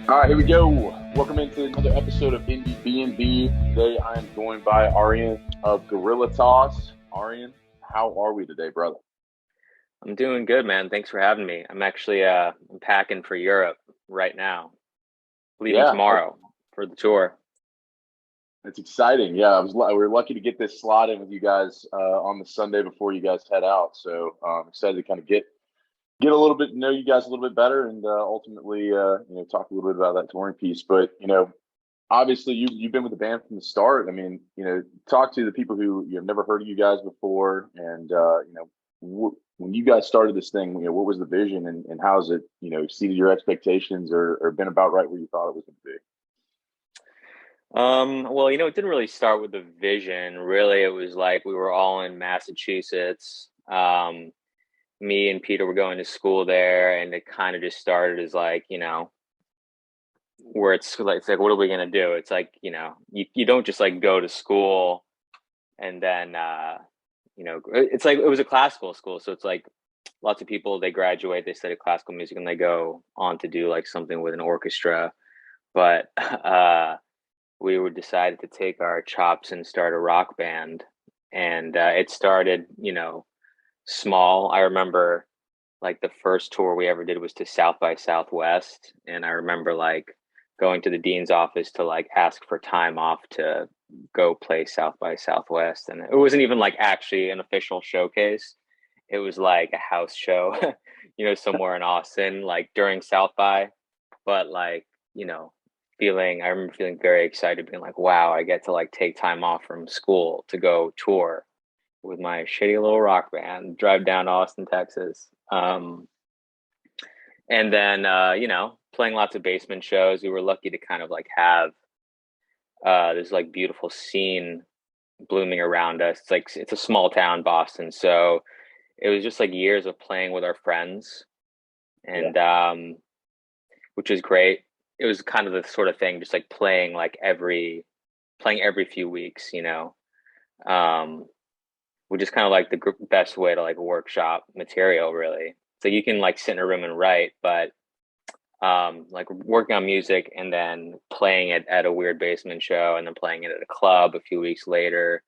All right, here we go. Welcome into another episode of Indiebnb. Today I am joined by Arian of Guerilla Toss. Arian, how are we today, brother? I'm doing good, man. Thanks for having me. I'm actually I'm packing for Europe right now. Leaving Yeah, tomorrow for the tour. it's exciting. Yeah, we were lucky to get this slot in with you guys on the Sunday before you guys head out. So I'm excited to kind of get a little bit know you guys a little bit better, and ultimately, talk a little bit about that touring piece. But obviously you've been with the band from the start. I mean, talk to the people who have never heard of you guys before, and when you guys started this thing, what was the vision, and how has it exceeded your expectations, or been about right where you thought it was going to be? Well, it didn't really start with the vision. Really, it was like we were all in Massachusetts. Me and Peter were going to school there, and it kind of just started as like, where it's like what are we gonna do? It's like, you don't just like go to school and then it's like it was a classical school, so it's like lots of people they graduate, they study classical music, and they go on to do like something with an orchestra. But we were decided to take our chops and start a rock band, and it started, small. I remember like the first tour we ever did was to South by Southwest, and I remember like going to the dean's office to like ask for time off to go play South by Southwest, and it wasn't even like actually an official showcase. It was like a house show, somewhere in Austin, like during South by. But like, I remember feeling very excited, being like, wow, I get to like take time off from school to go tour with my shitty little rock band, drive down to Austin, Texas. And then, playing lots of basement shows. We were lucky to kind of like have this like beautiful scene blooming around us. It's a small town, Boston, so it was just like years of playing with our friends, Yeah, and which is great. It was kind of the sort of thing, just like playing every few weeks, um, which is kind of like the best way to like workshop material, really. So you can like sit in a room and write, but like working on music and then playing it at a weird basement show and then playing it at a club a few weeks later.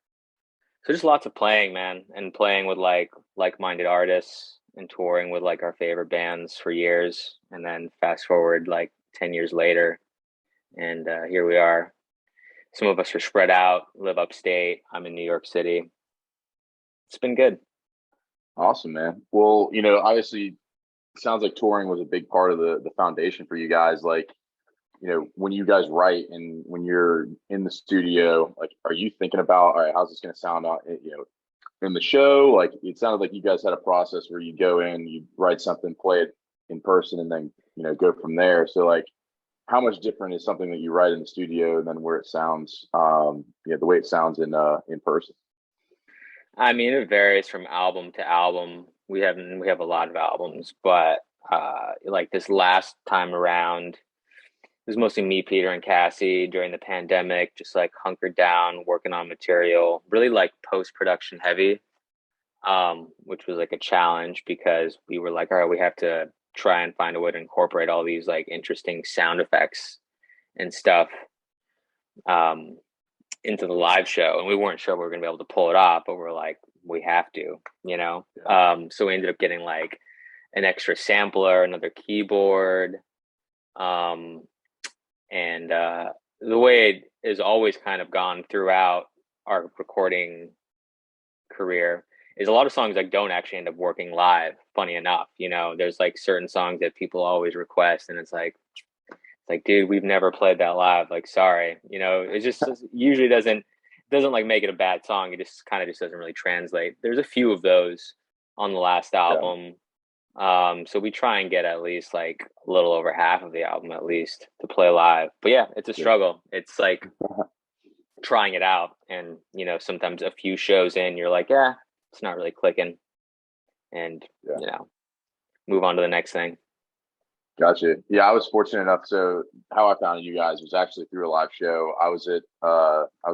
So just lots of playing, man, and playing with like-minded artists and touring with like our favorite bands for years. And then fast forward like 10 years later, and here we are. Some of us are spread out, live upstate. I'm in New York City. It's been good. awesome, man. Well, obviously, it sounds like touring was a big part of the foundation for you guys. Like, when you guys write and when you're in the studio, like, are you thinking about, all right, how's this going to sound out, in the show? Like, it sounded like you guys had a process where you go in, you write something, play it in person, and then, go from there. So, like, how much different is something that you write in the studio than where it sounds, the way it sounds in person? I mean, it varies from album to album. We have a lot of albums, but like this last time around, it was mostly me, Peter, and Cassie during the pandemic, just like hunkered down, working on material, really like post-production heavy, which was like a challenge because we were like, all right, we have to try and find a way to incorporate all these like interesting sound effects and stuff um, into the live show. And we weren't sure we were going to be able to pull it off, but we're like, we have to, you know? Yeah. So we ended up getting like an extra sampler, another keyboard. Um, and the way it is always kind of gone throughout our recording career is a lot of songs that don't actually end up working live. Funny enough, there's like certain songs that people always request, and it's like, dude, we've never played that live. Like, sorry, it just usually doesn't like make it a bad song. It just kind of just doesn't really translate. There's a few of those on the last Yeah. album. So we try and get at least like a little over half of the album at least to play live. But yeah, it's a Yeah. struggle. It's like trying it out, and sometimes a few shows in, you're like, yeah, it's not really clicking, and Yeah. you know, move on to the next thing. Gotcha. Yeah, I was fortunate enough. So how I found you guys was actually through a live show. I was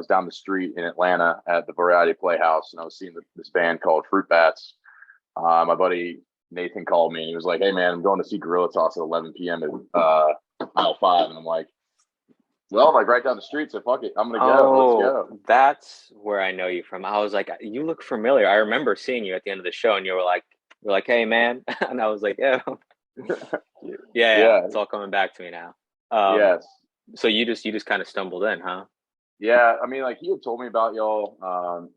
down the street in Atlanta at the Variety Playhouse, and I was seeing this band called Fruit Bats. My buddy Nathan called me and he was like, "Hey man, I'm going to see Gorilla Toss at 11 p.m. aisle 5, and I'm like, well, I'm like right down the street, so fuck it, I'm gonna go. Let's Oh, go. that's where I know you from. I was like, you look familiar. I remember seeing you at the end of the show, and you were like, hey, man, and I was like, yeah, yeah, yeah. Yeah. It's all coming back to me now. Um, Yes. so you just kind of stumbled in, huh? Yeah, I mean, like he had told me about y'all,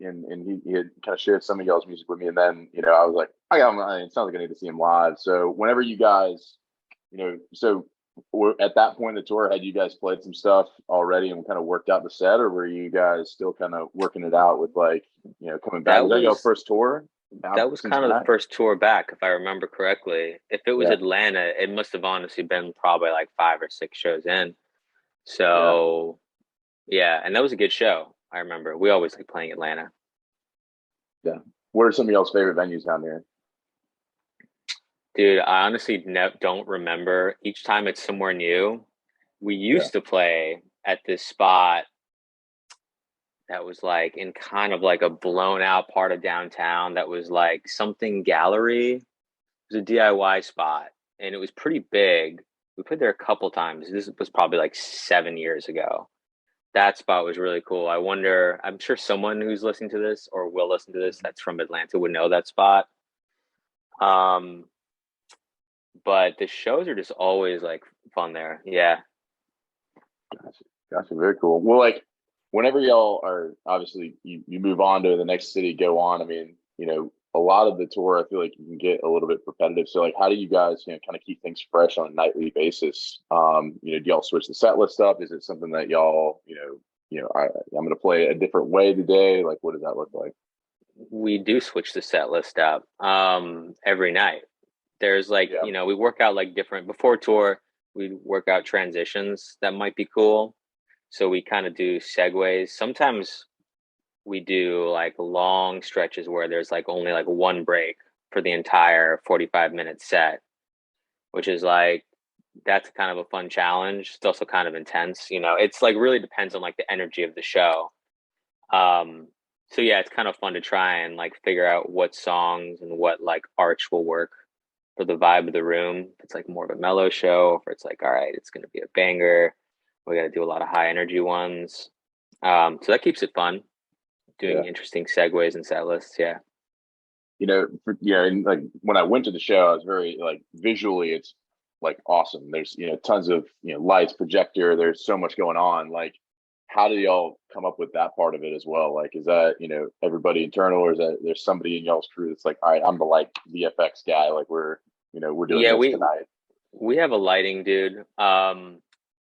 and he had kind of shared some of y'all's music with me, and then I was like, it sounds like I need to see him live. So whenever you guys, so at that point in the tour, had you guys played some stuff already and kind of worked out the set, or were you guys still kind of working it out with like, coming back? That Was that y'all's was first tour that out was since kind of the back? first tour back, if I remember correctly. If it was Yeah, Atlanta, it must have honestly been probably like 5 or 6 shows in. yeah, So yeah, and that was a good show. I remember we always like playing Atlanta. yeah. What are some of y'all's favorite venues down here? Dude, I honestly don't remember. Each time it's somewhere new. We Yeah, used to play at this spot that was like in kind of like a blown out part of downtown that was like something gallery. It was a DIY spot and it was pretty big. We played there a couple times. This was probably like 7 years ago. That spot was really cool. I wonder, I'm sure someone who's listening to this or will listen to this that's from Atlanta would know that spot. Um, but the shows are just always like fun there. Yeah. gotcha, gotcha. Very cool. Well, like whenever y'all are obviously you move on to the next city, go on. I mean, a lot of the tour, I feel like you can get a little bit repetitive. So, like, how do you guys, kind of keep things fresh on a nightly basis? Do y'all switch the set list up? Is it something that y'all, I'm going to play a different way today? Like, what does that look like? We do switch the set list up every night. There's like, Yeah, we work out like different before tour, we work out transitions that might be cool. So we kind of do segues. Sometimes we do like long stretches where there's like only like one break for the entire 45-minute set, which is like that's kind of a fun challenge. It's also kind of intense, It's like really depends on like the energy of the show. Um, so yeah, it's kind of fun to try and like figure out what songs and what like arch will work for the vibe of the room. If it's like more of a mellow show, if it's like, all right, it's gonna be a banger. We got to do a lot of high energy ones. So that keeps it fun, doing yeah. interesting segues and set lists. Yeah. And like when I went to the show, I was very like visually, it's like awesome. There's tons of lights, projector. There's so much going on. Like, how do y'all come up with that part of it as well? Like, is that everybody internal, or is that there's somebody in y'all's crew that's like, all right, I'm the like VFX guy. Like we're doing Yeah, this we tonight. we have a lighting dude.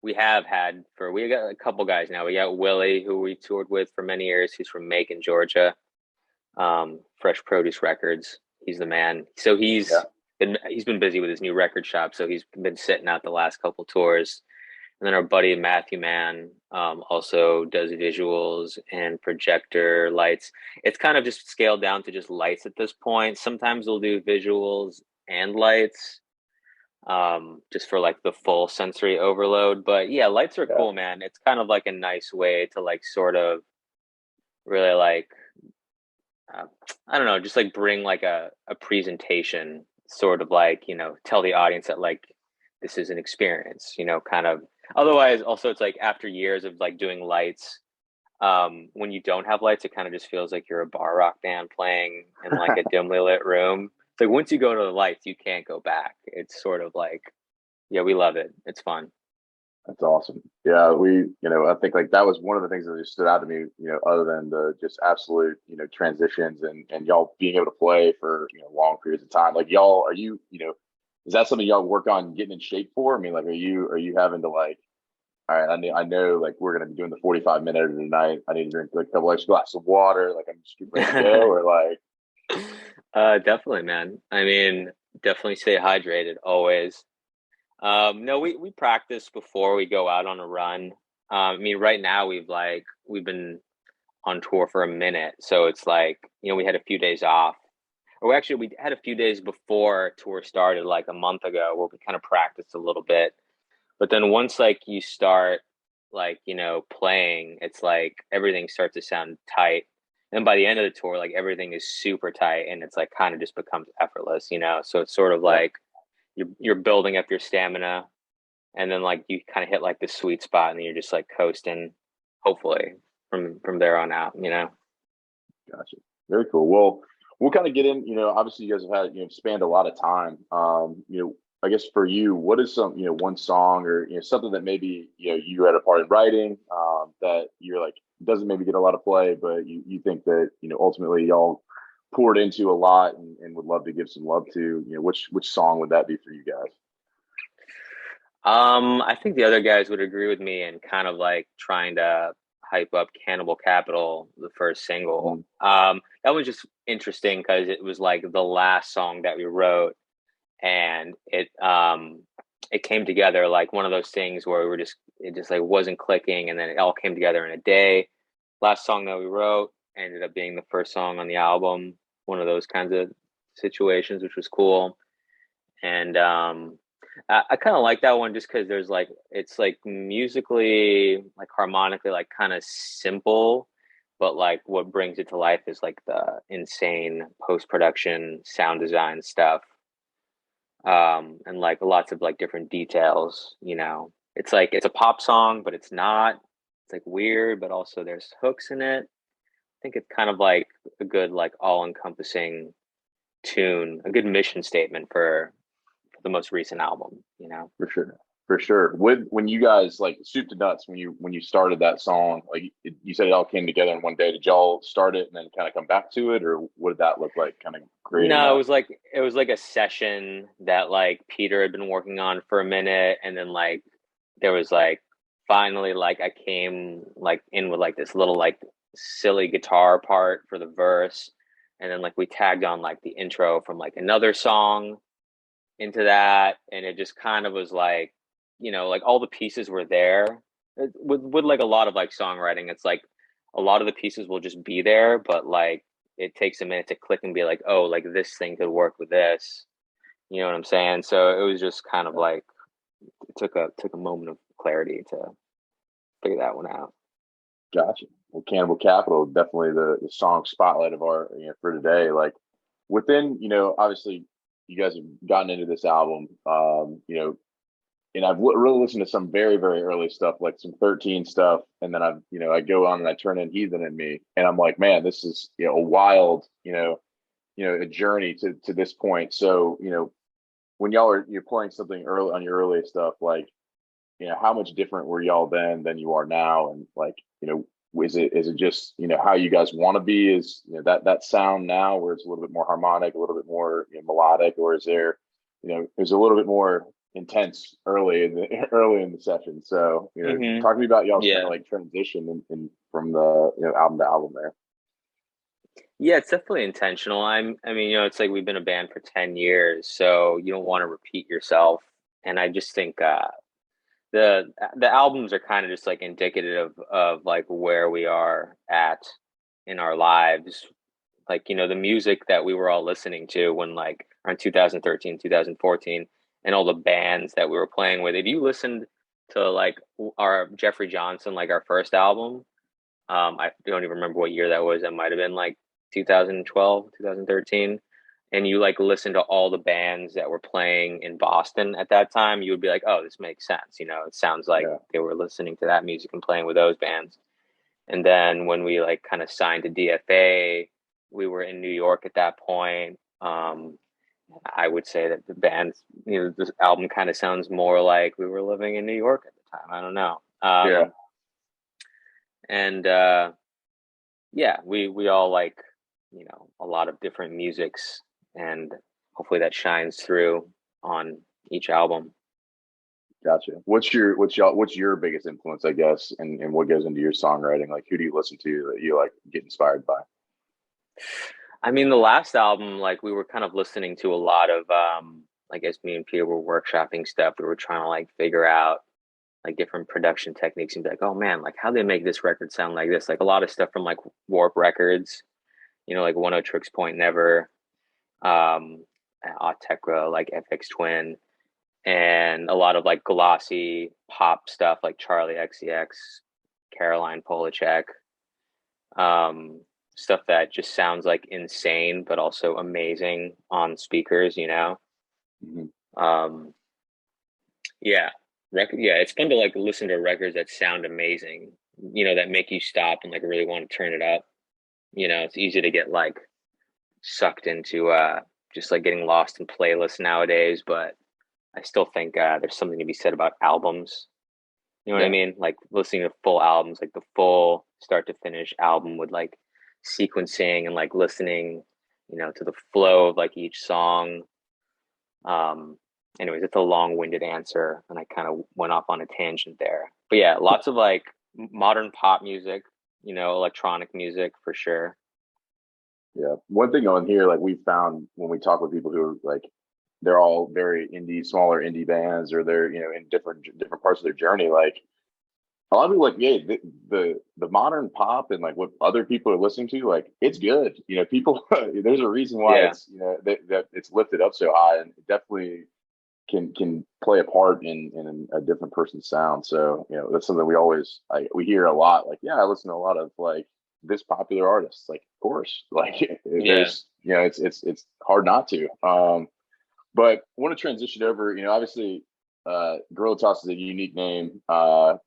We got a couple guys now. We got Willie, who we toured with for many years. He's from Macon, Georgia. Fresh Produce Records. He's the man. So Yeah, he's been busy with his new record shop, so he's been sitting out the last couple tours. And then our buddy Matthew Mann also does visuals and projector lights. It's kind of just scaled down to just lights at this point. Sometimes we'll do visuals and lights just for like the full sensory overload. But yeah, lights are yeah, cool, man. It's kind of like a nice way to like sort of really like uh, I don't know, just like bring like a presentation, sort of like, tell the audience that like this is an experience, kind of. Otherwise, also it's like after years of like doing lights, when you don't have lights, it kind of just feels like you're a bar rock band playing in like a dimly lit room. It's like once you go to the lights, you can't go back. It's sort of like, yeah, we love it. It's fun. that's awesome. Yeah, I think like that was one of the things that just stood out to me. Other than the just absolute transitions and y'all being able to play for long periods of time. Like y'all, are you is that something y'all work on getting in shape for? I mean, like, are you having to like, all right, I know, like we're gonna be doing the 45 minute tonight. I need to drink like a couple extra glasses of water. Like I'm just ready to go, or like, Definitely, man. I mean, definitely stay hydrated always. No, we practice before we go out on a run. I mean, right now we've been on tour for a minute, so it's like we had a few days off, or actually we had a few days before tour started, like a month ago, where we kind of practiced a little bit. But then once like you start like playing, it's like everything starts to sound tight. And by the end of the tour, like everything is super tight, and it's like kind of just becomes effortless. So it's sort of yeah, like you're building up your stamina and then like you kind of hit like the sweet spot, and then you're just like coasting, hopefully from there on out, you know. Gotcha. Very cool. Well, we'll kind of get in, obviously you guys have had, spanned a lot of time. I guess for you, what is some, one song or, something that maybe, you had a part in writing, that you're like, doesn't maybe get a lot of play, but you think that, ultimately y'all poured into a lot and would love to give some love to, which song would that be for you guys? I think the other guys would agree with me and kind of like trying to hype up Cannibal Capital, the first single. Mhm. That was just interesting because it was like the last song that we wrote, and it came together like one of those things where it just like wasn't clicking, and then it all came together in a day. Last song that we wrote ended up being the first song on the album, one of those kinds of situations, which was cool. And I kind of like that one just because there's like it's like musically, like harmonically, like kind of simple, but like what brings it to life is like the insane post production sound design stuff, and like lots of like different details. You know, it's like it's a pop song, but it's not. It's like weird, but also there's hooks in it. I think it's kind of like a good like all encompassing tune, a good mission statement for the most recent album, you know? For sure. For sure. When you guys like soup to nuts, when you started that song, like you said, it all came together in one day. Did y'all start it and then kind of come back to it, or what did that look like? Kind of creating No, that. it was like a session that like Peter had been working on for a minute, and then like there was like finally like I came like in with like this little like silly guitar part for the verse, and then like we tagged on like the intro from like another song into that, and it just kind of was like, you know, like all the pieces were there. With like a lot of like songwriting, it's like a lot of the pieces will just be there, but like it takes a minute to click and be like, oh, like this thing could work with this. You know what I'm saying? So it was just kind of like it took a moment of clarity to figure that one out. Gotcha. Well, Cannibal Capital, definitely the song spotlight of our, for today. Like within, obviously you guys have gotten into this album, and I've really listened to some very, very early stuff, like some 13 stuff. And then I go on and I turn in Heathen in Me. And I'm like, man, this is, a wild, a journey to this point. So, when you're playing something early on your earliest stuff, like, how much different were y'all then than you are now? And like, is it just, how you guys want to be is, that sound now where it's a little bit more harmonic, a little bit more melodic, or is there, there's a little bit more intense early in the session. So, Hmm. talk to me about y'all's kind of Yeah. like transition in from the, album to album there. Yeah, it's definitely intentional. I mean, you know, it's like we've been a band for 10 years, so you don't want to repeat yourself. And I just think the albums are kind of just like indicative of like where we are at in our lives. Like, you know, the music that we were all listening to when like around 2013, 2014, and all the bands that we were playing with. If you listened to like our Jeffrey Johnson, like our first album, I don't even remember what year that was. That might have been like 2012, 2013. And you like listen to all the bands that were playing in Boston at that time, you would be like, oh, this makes sense. You know, it sounds like Yeah. they were listening to that music and playing with those bands. And then when we like kind of signed to DFA, we were in New York at that point. I would say that the band, you know, this album kind of sounds more like we were living in New York at the time. I don't know. Yeah. And yeah, we all like, you know, a lot of different musics, and hopefully that shines through on each album. Gotcha. What's your biggest influence, I guess, and what goes into your songwriting? Like, who do you listen to that you like get inspired by? I mean, the last album, like we were kind of listening to a lot of, I guess me and Peter were workshopping stuff. We were trying to like figure out like different production techniques and be like, oh man, like how they make this record sound like this. Like a lot of stuff from like Warp Records, you know, like One O Tricks Point Never, um, Autechra, like FX Twin, and a lot of like glossy pop stuff like Charlie XCX, Caroline Polachek, um, stuff that just sounds like insane but also amazing on speakers, you know. Mhm. Um, yeah, record. Yeah, it's fun to like listen to records that sound amazing. That make you stop and like really want to turn it up. It's easy to get like sucked into just like getting lost in playlists nowadays, but I still think there's something to be said about albums. You know what I Yeah. mean? Like listening to full albums, like the full start to finish album with like sequencing and like listening, to the flow of like each song. Um, Anyways, it's a long-winded answer, and I kind of went off on a tangent there. But yeah, lots of like modern pop music, electronic music for sure. Yeah. One thing on here, like we found when we talk with people who are like, they're all very indie, smaller indie bands, or they're in different parts of their journey. Like a lot of people, like yeah, the modern pop and like what other people are listening to, like it's good. People. There's a reason why Yeah, it's that it's lifted up so high, and it definitely can play a part in a different person's sound. So that's something we hear a lot. Like yeah, I listen to a lot of like this popular artists. Like of course, like yeah. there's it's hard not to. But I want to transition over. Obviously, Guerilla Toss is a unique name. We're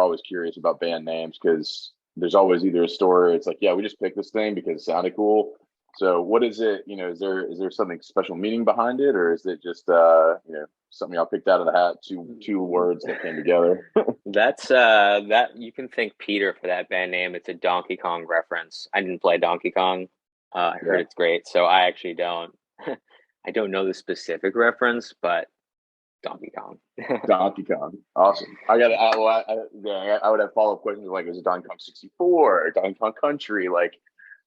always curious about band names because there's always either a story. It's like, yeah, we just picked this thing because it sounded cool. So, what is it? Is there something special meaning behind it, or is it just something y'all picked out of the hat? Two words that came together. That's that you can thank Peter for that band name. It's a Donkey Kong reference. I didn't play Donkey Kong. I heard Yeah, it's great, so I actually don't. I don't know the specific reference, but Donkey Kong. Donkey Kong, awesome. I would have follow up questions like, is it Donkey Kong 64 or Donkey Kong Country? Like,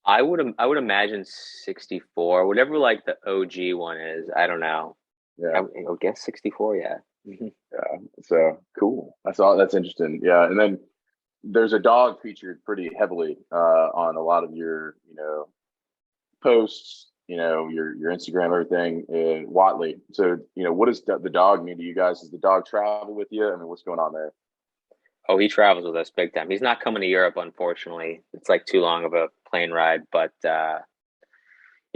I would imagine 64, whatever like the OG one is. I don't know. yeah. I would guess 64. Yeah. Yeah, so cool. That's all. That's interesting. Yeah, and then there's a dog featured pretty heavily on a lot of your posts. Your Instagram, everything. Watley. So what does the dog mean to you guys? Does the dog travel with you? I mean, what's going on there? Oh, he travels with us big time. He's not coming to Europe, unfortunately. It's like too long of a plane ride. But yeah,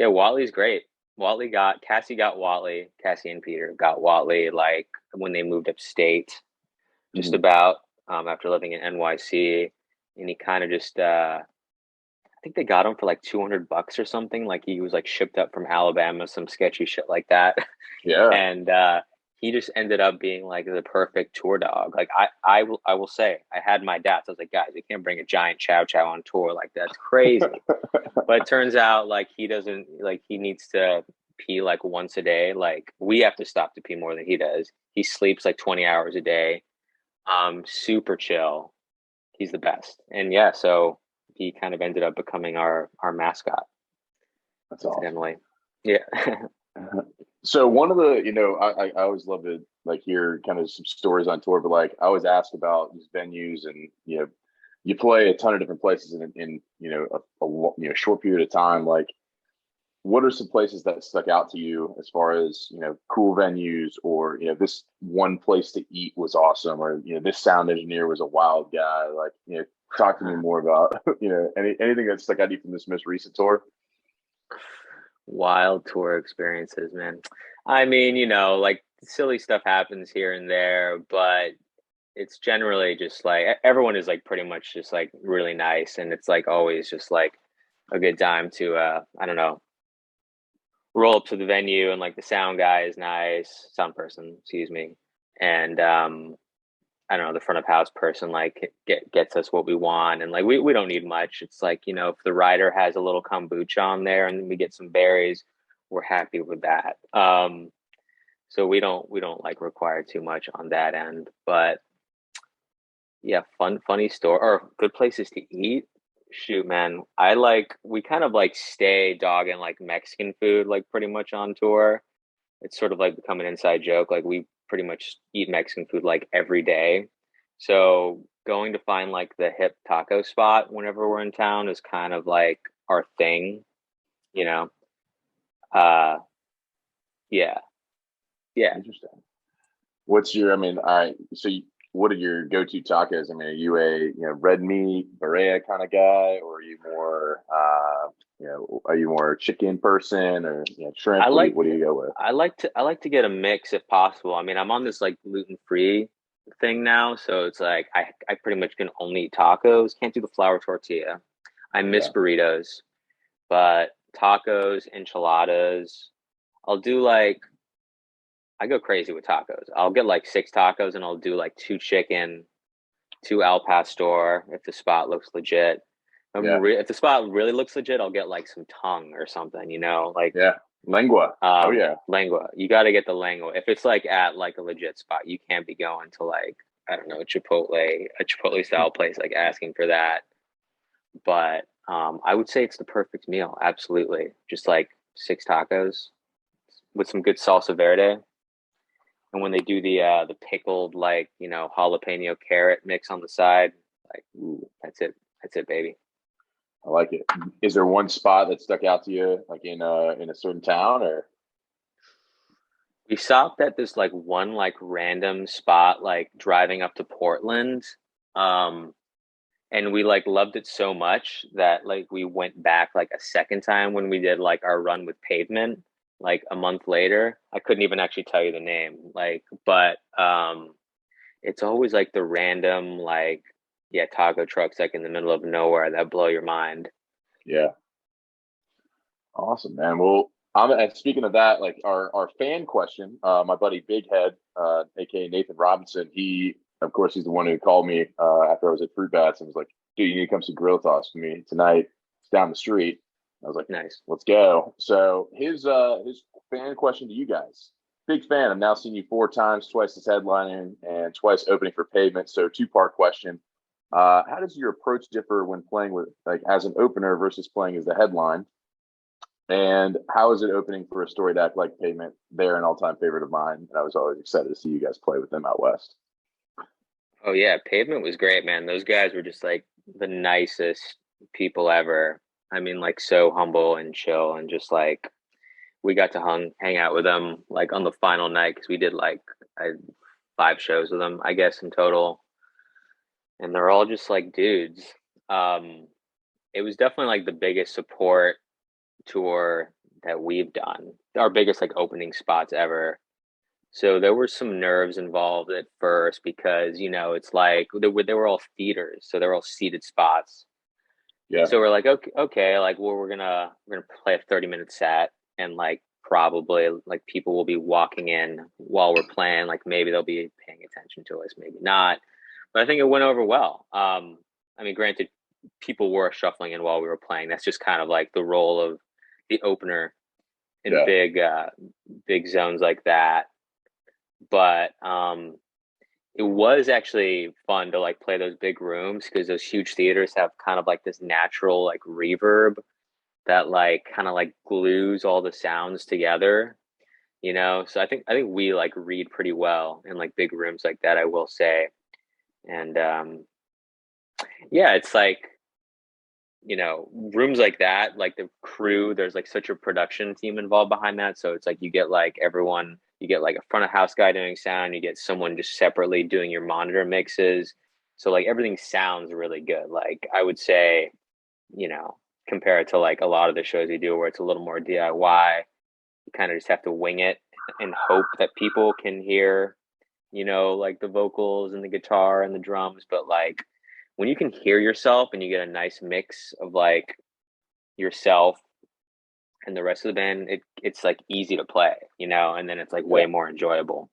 Watley's great. Cassie got Watley. Cassie and Peter got Watley like when they moved upstate, just Hmm. about after living in NYC, and he kind of just I think they got him for like $200 or something. Like he was like shipped up from Alabama, some sketchy shit like that. Yeah. And he just ended up being like the perfect tour dog. Like I will say, I had my doubts. I was like, guys, you can't bring a giant chow chow on tour. Like that's crazy. But it turns out like he doesn't like he needs to pee like once a day. Like we have to stop to pee more than he does. He sleeps like 20 hours a day. Super chill. He's the best. And yeah, so he kind of ended up becoming our mascot, That's awesome. incidentally. Yeah. So one of the, I always love to like hear kind of some stories on tour, but like I always ask about these venues, and you play a ton of different places in short period of time. Like, what are some places that stuck out to you as far as cool venues, or this one place to eat was awesome, or this sound engineer was a wild guy. Like, talk to me more about anything that stuck out to you from this most recent tour. Wild tour experiences, man. I mean, like silly stuff happens here and there, but it's generally just like everyone is like pretty much just like really nice, and it's like always just like a good time to I don't know, roll up to the venue, and like the sound guy is nice, sound person, excuse me. And I don't know, the front of house person like gets us what we want, and like we don't need much. It's like, if the rider has a little kombucha on there and we get some berries, we're happy with that. So we don't like require too much on that end. But yeah, funny store or good places to eat. Shoot, man, we kind of like stay dogging like Mexican food like pretty much on tour. It's sort of like become an inside joke. Like we pretty much eat Mexican food like every day. So going to find like the hip taco spot whenever we're in town is kind of like our thing, you know. Uh yeah. Yeah. Interesting. What's your? I mean, all right. So what are your go-to tacos? I mean, are you a red meat Berea kind of guy, or are you more are you more chicken person, or shrimp? I like What do you go with? I like to get a mix if possible. I mean, I'm on this like gluten free thing now, so it's like I pretty much can only eat tacos. Can't do the flour tortilla. I miss Yeah, burritos, but tacos, enchiladas. I'll do like I go crazy with tacos. I'll get like six tacos and I'll do like two chicken, two al pastor if the spot looks legit. yeah, If the spot really looks legit, I'll get like some tongue or something, like yeah. Lengua. Oh yeah, lengua. You got to get the lengua. If it's like at like a legit spot, you can't be going to like I don't know, a Chipotle style place like asking for that. But I would say it's the perfect meal. Absolutely. Just like six tacos with some good salsa verde. And when they do the pickled like, jalapeno carrot mix on the side, like ooh, that's it. That's it, baby. I like it. Is there one spot that stuck out to you, like in a certain town, or? We stopped at this like one like random spot like driving up to Portland. Um and we like loved it so much that like we went back like a second time when we did like our run with Pavement like a month later. I couldn't even actually tell you the name. But it's always like the random like yeah, taco trucks like in the middle of nowhere that blow your mind. Yeah, awesome, man. Well, and speaking of that, like our fan question, my buddy Big Head, aka Nathan Robinson, he of course he's the one who called me after I was at Fruit Bats and was like, "Dude, you need to come see Guerilla Toss with me tonight. It's down the street." I was like, Nice. "Let's go." So his fan question to you guys. Big fan. I've now seen you four times, twice as headlining and twice opening for Pavement. So two-part question. How does your approach differ when playing with like as an opener versus playing as the headline? And how is it opening for a storied act like Pavement? They're an all-time favorite of mine, and I was always excited to see you guys play with them out west. Oh yeah, Pavement was great, man. Those guys were just like the nicest people ever. I mean, like so humble and chill, and just like we got to hang out with them like on the final night because we did like five shows with them, I guess, in total, and they're all just like dudes. Um, it was definitely like the biggest support tour that we've done, our biggest like opening spots ever. So there were some nerves involved at first because it's like they were all theaters, so they were all seated spots. Yeah, So we're like, okay, like well, we're gonna play a 30-minute set, and like probably like people will be walking in while we're playing. Like maybe they'll be paying attention to us, maybe not. But I think it went over well. I mean, granted, people were shuffling in while we were playing. That's just kind of like the role of the opener in yeah, big zones like that. But it was actually fun to like play those big rooms because those huge theaters have kind of like this natural like reverb that like kind of like glues all the sounds together, So I think we like read pretty well in like big rooms like that, I will say. And yeah, it's like rooms like that, like the crew, there's like such a production team involved behind that. So it's like you get like everyone, you get like a front of house guy doing sound, you get someone just separately doing your monitor mixes. So like everything sounds really good. Like I would say, you know, compared to like a lot of the shows you do where it's a little more DIY, you kind of just have to wing it and hope that people can hear, like the vocals and the guitar and the drums. But like when you can hear yourself and you get a nice mix of like yourself and the rest of the band, it's like easy to play, and then it's like yeah, way more enjoyable.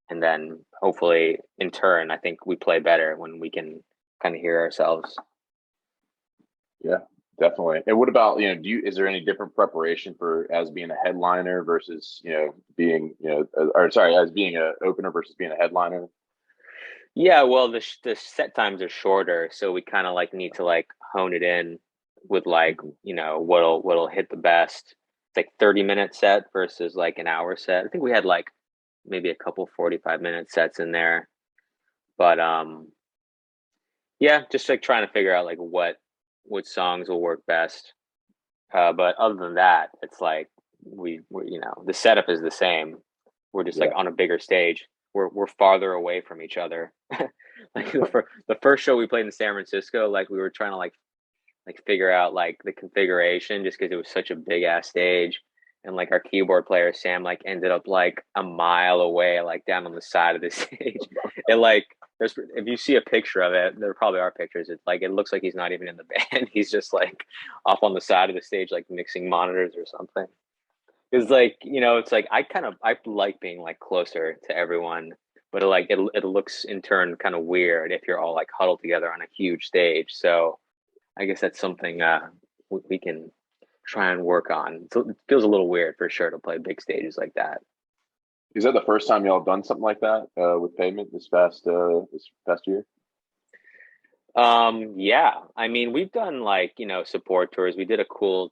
And then hopefully in turn, I think we play better when we can kind of hear ourselves. yeah, definitely. And what about is there any different preparation for as being a headliner versus being or sorry, as being a opener versus being a headliner? Yeah, well, the set times are shorter, so we kind of like need to like hone it in with like Mhm. what'll hit the best. It's like 30-minute set versus like an hour set. I think we had like maybe a couple 45-minute sets in there, but yeah, just like trying to figure out like what songs will work best. But other than that, it's like we the setup is the same. We're just like Yeah, on a bigger stage. we're farther away from each other. Like the first show we played in San Francisco, like we were trying to like figure out like the configuration just because it was such a big ass stage. And like our keyboard player Sam like ended up like a mile away, like down on the side of the stage. It like there's if you see a picture of it, there probably are pictures. It's like it looks like he's not even in the band. He's just like off on the side of the stage, like mixing monitors or something. It's like, it's like I like being like closer to everyone, but it looks in turn kind of weird if you're all like huddled together on a huge stage. So I guess that's something we can try and work on. So it feels a little weird for sure to play big stages like that. Is that the first time y'all done something like that with Pavement this past year? Yeah. I mean, we've done like, support tours. We did a cool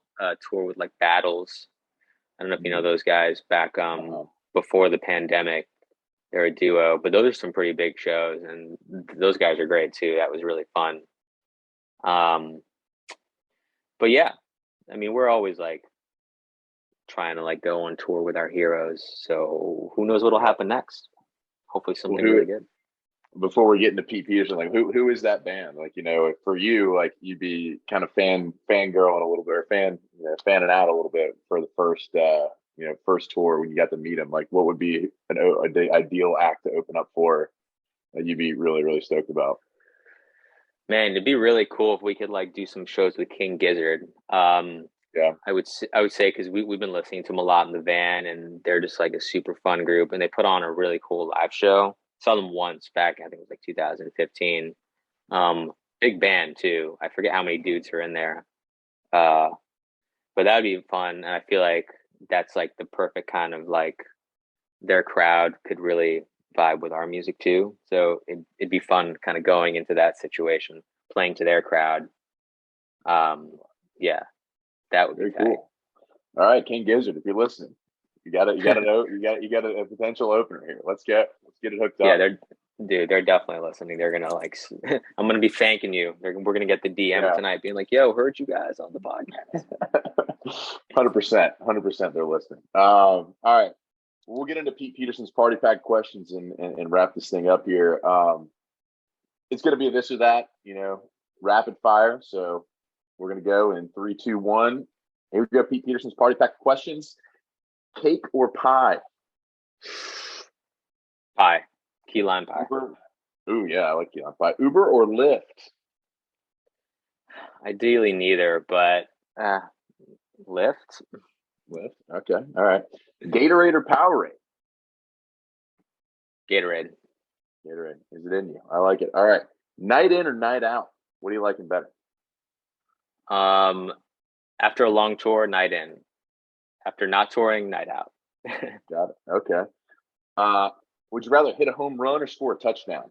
tour with like Battles. I don't know if you know those guys back before the pandemic. They're a duo, but those are some pretty big shows and those guys are great too. That was really fun. But yeah, I mean, we're always like trying to like go on tour with our heroes. So who knows what'll happen next? Hopefully something really good. Before we get into Pete Peterson, like who is that band? Like, for you, like you'd be kind of fangirling a little bit, or fanning out a little bit for the first tour when you got to meet him. Like, what would be an ideal act to open up for that you'd be really, really stoked about? Man, it'd be really cool if we could like do some shows with King Gizzard. Yeah, I would say because we've been listening to them a lot in the van, and they're just like a super fun group, and they put on a really cool live show. Saw them once back, I think it was like 2015. Big band too. I forget how many dudes are in there. Uh, but that'd be fun, and I feel like that's like the perfect kind of like their crowd could really vibe with our music too. So it'd be fun kind of going into that situation, playing to their crowd. Yeah, that would be very cool. All right, King Gizzard, if you're listening, you got a potential opener here. Let's get it hooked up. Yeah, they're definitely listening. They're gonna like, I'm gonna be thanking you. We're gonna get the DM tonight, being like, "Yo, heard you guys on the podcast." 100%, they're listening. All right, we'll get into Pete Peterson's party pack questions and wrap this thing up here. It's gonna be this or that, rapid fire. So we're gonna go in 3, 2, 1. Here we go. Pete Peterson's party pack questions. Cake or pie? Pie. Key lime pie. Ooh, yeah, I like key lime pie. Uber or Lyft? Ideally neither, but Lyft. Lyft. Okay. All right. Gatorade or Powerade? Gatorade. Gatorade. Is it in you? I like it. All right. Night in or night out? What are you liking better? After a long tour, night in. After not touring, night out. Got it. Okay. Would you rather hit a home run or score a touchdown?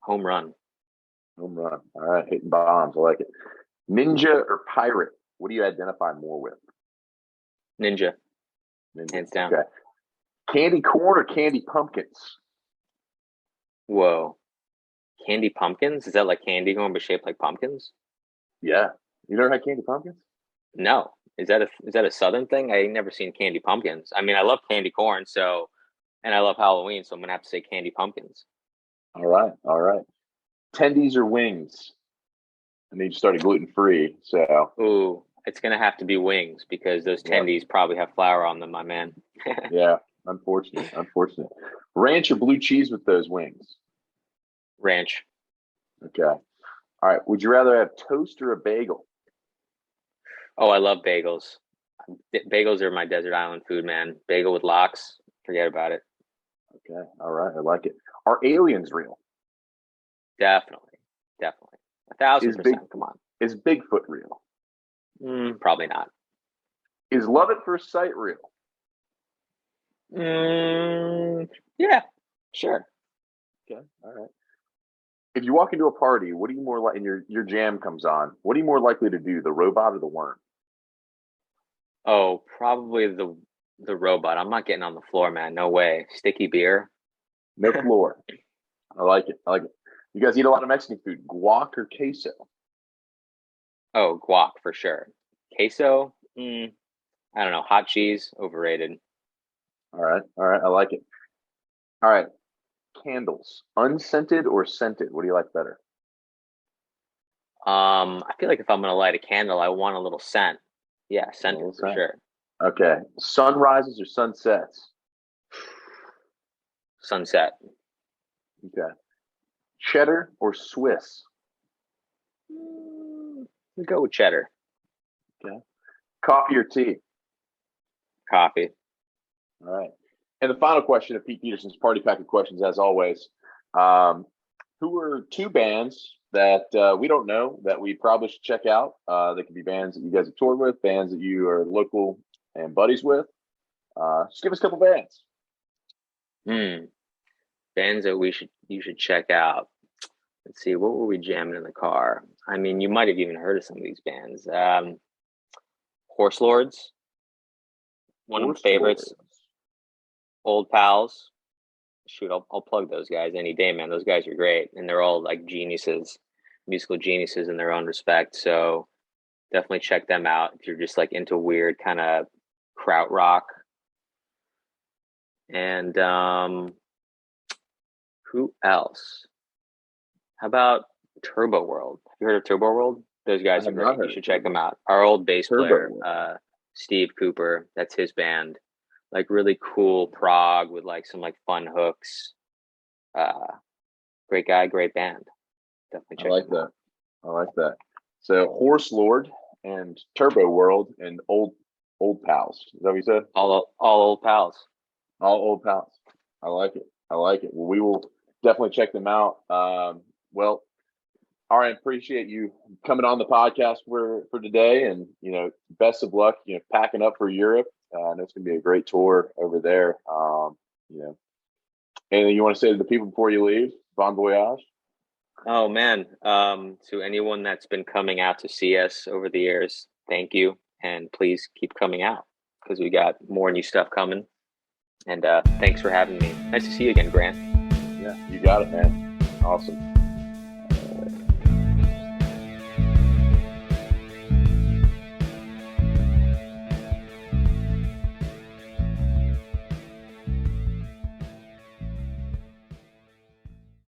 Home run. Home run. All right. Hitting bombs. I like it. Ninja or pirate? What do you identify more with? Ninja. Hands down. Okay. Candy corn or candy pumpkins? Whoa. Candy pumpkins? Is that like candy corn but shaped like pumpkins? Yeah. You never had candy pumpkins? No. Is that a Southern thing? I ain't never seen candy pumpkins. I mean, I love candy corn, and I love Halloween, so I'm gonna have to say candy pumpkins. All right. Tendies or wings? I need to start gluten free. So. Ooh, it's gonna have to be wings because those tendies probably have flour on them, my man. Yeah, unfortunate. Ranch or blue cheese with those wings? Ranch. Okay. All right. Would you rather have toast or a bagel? Oh, I love bagels. Bagels are my desert island food, man. Bagel with lox, forget about it. Okay. All right. I like it. Are aliens real? Definitely. 1,000%. Come on. Is Bigfoot real? Probably not. Is love at first sight real? Yeah, sure. Okay. All right. If you walk into a party, what are you more like? And your jam comes on. What are you more likely to do, the robot or the worm? Oh, probably the robot. I'm not getting on the floor, man. No way. Sticky beer. No floor. I like it. You guys eat a lot of Mexican food. Guac or queso? Oh, guac for sure. Queso? I don't know. Hot cheese, overrated. All right. I like it. All right. Candles, unscented or scented? What do you like better? I feel like if I'm gonna light a candle, I want a little scent. Yeah, A scented little for scent. sure. Okay. Sunrises or sunsets? Sunset. Okay. Cheddar or Swiss? We go with cheddar. Okay. Coffee or tea? Coffee. All right. And the final question of Pete Peterson's party pack of questions, as always. Um, who are two bands that we don't know that we probably should check out? They could be bands that you guys have toured with, bands that you are local and buddies with. Just give us a couple bands. Bands that you should check out. Let's see, what were we jamming in the car? I mean, you might have even heard of some of these bands. Horse Lords, one of my Horse favorites. Lords. Old Pals. Shoot, I'll plug those guys any day, man. Those guys are great, and they're all like geniuses, musical geniuses in their own respect. So definitely check them out if you're just like into weird kind of krautrock. And who else? How about Turbo World? Have you heard of Turbo World? Those I guys are have not great. You heard of should check Turbo. them out. Our old bass Turbo player, World. Steve Cooper, that's his band. Like really cool prog with like some like fun hooks. Uh, Great guy, great band. Definitely I check like them that. out. I like that. So Horse Lord and Turbo World and old pals. Is that what you said? All old pals. All old pals. I like it. I like it. Well, we will definitely check them out. Well, Arian, appreciate you coming on the podcast for today, and best of luck. Packing up for Europe. I know it's going to be a great tour over there. Anything you want to say to the people before you leave? Bon voyage. Oh man, to anyone that's been coming out to see us over the years, thank you, and please keep coming out because we got more new stuff coming. And thanks for having me. Nice to see you again, Grant. Yeah, you got it, man. Awesome.